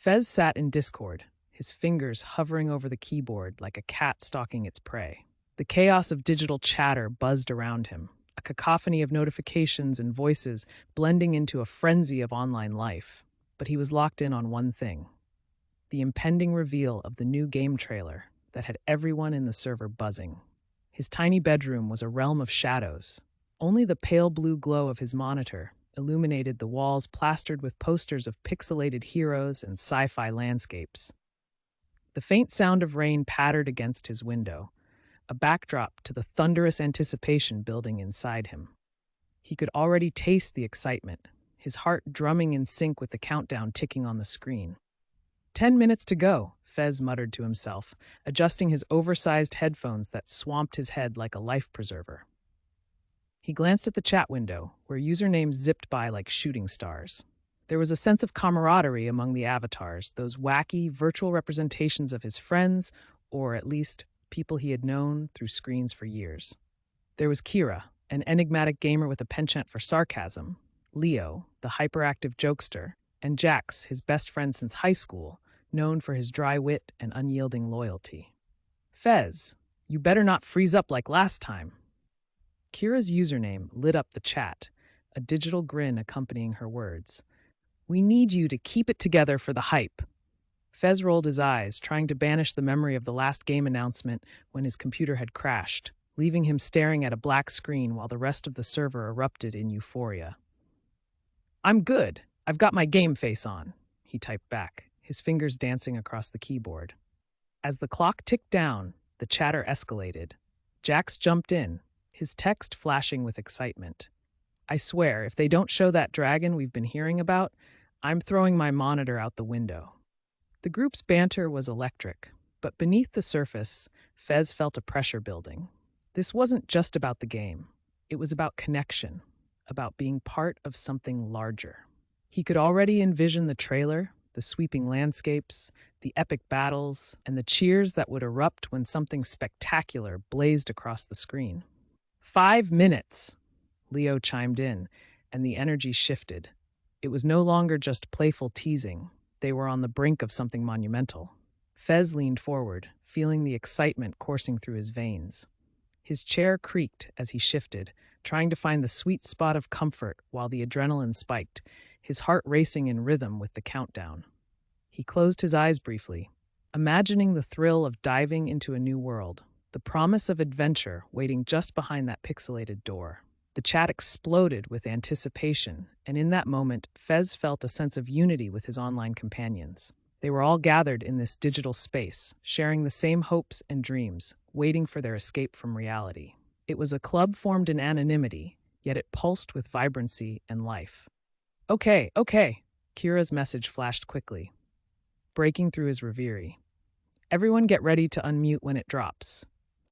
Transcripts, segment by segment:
Fez sat in discord, his fingers hovering over the keyboard like a cat stalking its prey. The chaos of digital chatter buzzed around him, a cacophony of notifications and voices blending into a frenzy of online life. But he was locked in on one thing: the impending reveal of the new game trailer that had everyone in the server buzzing. His tiny bedroom was a realm of shadows. Only the pale blue glow of his monitor illuminated the walls plastered with posters of pixelated heroes and sci-fi landscapes. The faint sound of rain pattered against his window, a backdrop to the thunderous anticipation building inside him. He could already taste the excitement, his heart drumming in sync with the countdown ticking on the screen. 10 minutes to go, Fez muttered to himself, adjusting his oversized headphones that swamped his head like a life preserver. He glanced at the chat window, where usernames zipped by like shooting stars. There was a sense of camaraderie among the avatars, those wacky, virtual representations of his friends, or at least people he had known through screens for years. There was Kira, an enigmatic gamer with a penchant for sarcasm, Leo, the hyperactive jokester, and Jax, his best friend since high school, known for his dry wit and unyielding loyalty. Fez, you better not freeze up like last time. Kira's username lit up the chat, a digital grin accompanying her words. We need you to keep it together for the hype. Fez rolled his eyes, trying to banish the memory of the last game announcement when his computer had crashed, leaving him staring at a black screen while the rest of the server erupted in euphoria. I'm good. I've got my game face on, he typed back, his fingers dancing across the keyboard. As the clock ticked down, the chatter escalated. Jax jumped in, his text flashing with excitement. I swear, if they don't show that dragon we've been hearing about, I'm throwing my monitor out the window. The group's banter was electric, but beneath the surface, Fez felt a pressure building. This wasn't just about the game. It was about connection, about being part of something larger. He could already envision the trailer, the sweeping landscapes, the epic battles, and the cheers that would erupt when something spectacular blazed across the screen. 5 minutes, Leo chimed in, and the energy shifted. It was no longer just playful teasing. They were on the brink of something monumental. Fez leaned forward, feeling the excitement coursing through his veins. His chair creaked as he shifted, trying to find the sweet spot of comfort while the adrenaline spiked, his heart racing in rhythm with the countdown. He closed his eyes briefly, imagining the thrill of diving into a new world, the promise of adventure waiting just behind that pixelated door. The chat exploded with anticipation, and in that moment, Fez felt a sense of unity with his online companions. They were all gathered in this digital space, sharing the same hopes and dreams, waiting for their escape from reality. It was a club formed in anonymity, yet it pulsed with vibrancy and life. Okay, Kira's message flashed quickly, breaking through his reverie. Everyone get ready to unmute when it drops.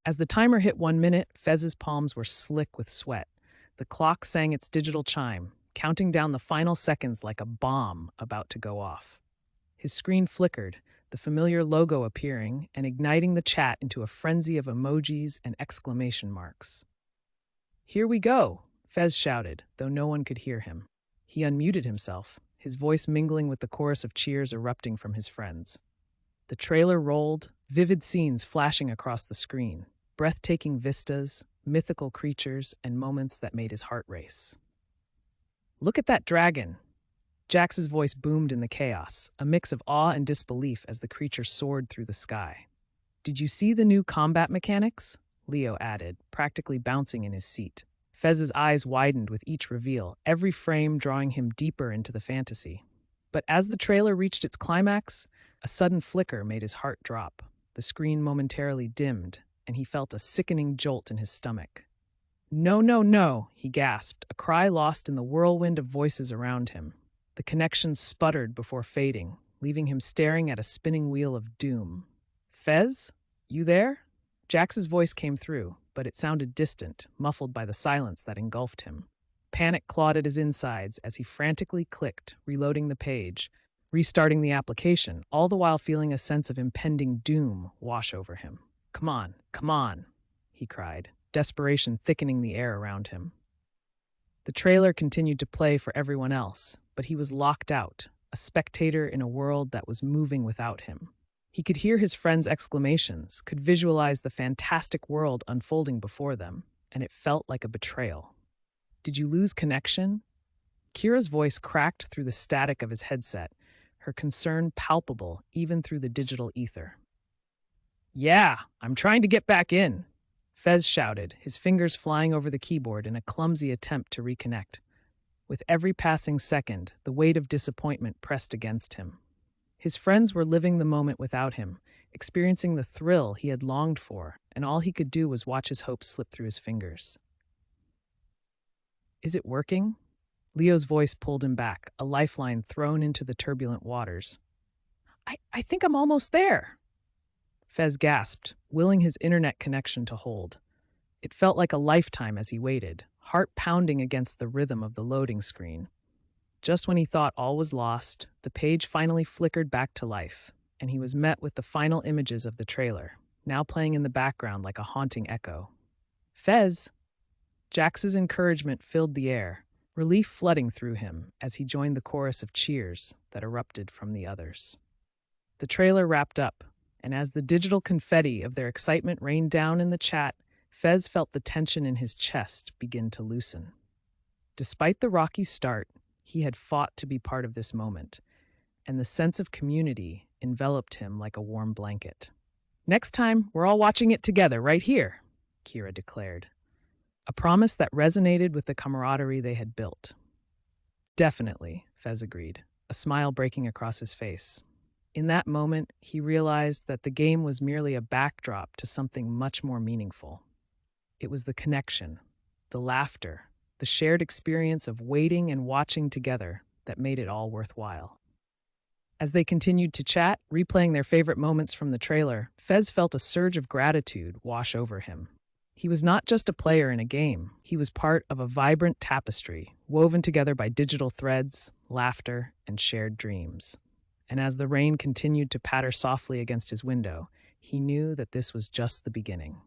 As the timer hit 1 minute, Fez's palms were slick with sweat. The clock sang its digital chime, counting down the final seconds like a bomb about to go off. His screen flickered, the familiar logo appearing and igniting the chat into a frenzy of emojis and exclamation marks. Here we go, Fez shouted, though no one could hear him. He unmuted himself, his voice mingling with the chorus of cheers erupting from his friends. The trailer rolled, vivid scenes flashing across the screen, breathtaking vistas, mythical creatures, and moments that made his heart race. Look at that dragon! Jax's voice boomed in the chaos, a mix of awe and disbelief as the creature soared through the sky. Did you see the new combat mechanics? Leo added, practically bouncing in his seat. Fez's eyes widened with each reveal, every frame drawing him deeper into the fantasy. But as the trailer reached its climax, a sudden flicker made his heart drop. The screen momentarily dimmed, and he felt a sickening jolt in his stomach. No, he gasped, a cry lost in the whirlwind of voices around him. The connection sputtered before fading, leaving him staring at a spinning wheel of doom. Fez? You there? Jax's voice came through, but it sounded distant, muffled by the silence that engulfed him. Panic clawed at his insides as he frantically clicked, reloading the page, restarting the application, all the while feeling a sense of impending doom wash over him. Come on, he cried, desperation thickening the air around him. The trailer continued to play for everyone else, but he was locked out, a spectator in a world that was moving without him. He could hear his friends' exclamations, could visualize the fantastic world unfolding before them, and it felt like a betrayal. Did you lose connection? Kira's voice cracked through the static of his headset, her concern palpable even through the digital ether. Yeah, I'm trying to get back in, Fez shouted, his fingers flying over the keyboard in a clumsy attempt to reconnect. With every passing second, the weight of disappointment pressed against him. His friends were living the moment without him, experiencing the thrill he had longed for, and all he could do was watch his hopes slip through his fingers. Is it working? Leo's voice pulled him back, a lifeline thrown into the turbulent waters. I think I'm almost there. Fez gasped, willing his internet connection to hold. It felt like a lifetime as he waited, heart pounding against the rhythm of the loading screen. Just when he thought all was lost, the page finally flickered back to life, and he was met with the final images of the trailer, now playing in the background like a haunting echo. Fez! Jax's encouragement filled the air, relief flooding through him as he joined the chorus of cheers that erupted from the others. The trailer wrapped up, and as the digital confetti of their excitement rained down in the chat, Fez felt the tension in his chest begin to loosen. Despite the rocky start, he had fought to be part of this moment, and the sense of community enveloped him like a warm blanket. Next time, we're all watching it together right here, Kira declared, a promise that resonated with the camaraderie they had built. Definitely, Fez agreed, a smile breaking across his face. In that moment, he realized that the game was merely a backdrop to something much more meaningful. It was the connection, the laughter, the shared experience of waiting and watching together that made it all worthwhile. As they continued to chat, replaying their favorite moments from the trailer, Fez felt a surge of gratitude wash over him. He was not just a player in a game, he was part of a vibrant tapestry, woven together by digital threads, laughter, and shared dreams. And as the rain continued to patter softly against his window, he knew that this was just the beginning.